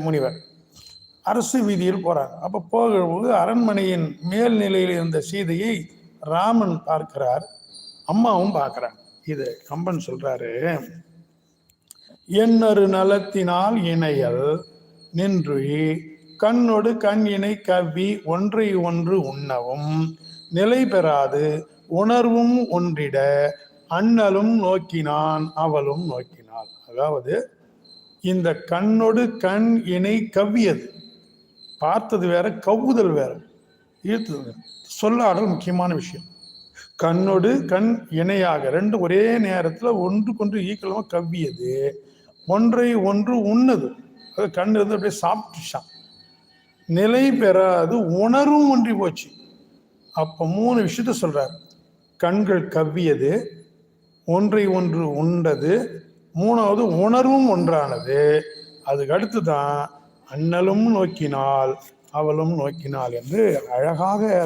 முனிவர். அரசு வீதியில் போறார். அப்போ போகும்போது அரண்மனையின் மேல்நிலையில் இருந்த சீதையை ராமன் பார்க்கிறார், அம்மாவும் பார்க்கிறார். இது கம்பன் சொல்றாரு, எண்ணறு நலத்தினால் இணையல் நின்று கண்ணொடு கண் இணை கவ்வி ஒன்றை ஒன்று உண்ணவும் நிலை பெறாது உணர்வும் ஒன்றிட அண்ணலும் நோக்கினான் அவளும் நோக்கினாள். அதாவது இந்த கண்ணொடு கண் இணை கவ்வியது, பார்த்தது வேற, கவ்வுதல் வேற. ஈர்த்தது சொல்லாடல் முக்கியமான விஷயம். கண்ணொடு கண் இணையாக ரெண்டு ஒரே நேரத்தில் ஒன்றுக்கொன்று ஈக்குவலமா கவ்வியது, ஒன்றை ஒன்று உண்ணது. அது கண் இருந்து அப்படியே சாப்பிட்டுச்சான். நிலை பெறாது உணர்வும் ஒன்றி போச்சு. அப்போ 3 விஷயத்த சொல்றார். கண்கள் கவ்வியது, ஒன்றை ஒன்று உண்டது, 3வது உணர்வும் ஒன்றானது. அதுக்கு அடுத்துதான் அண்ணலும் நோக்கினாள் அவளும் நோக்கினாள் என்று அழகாக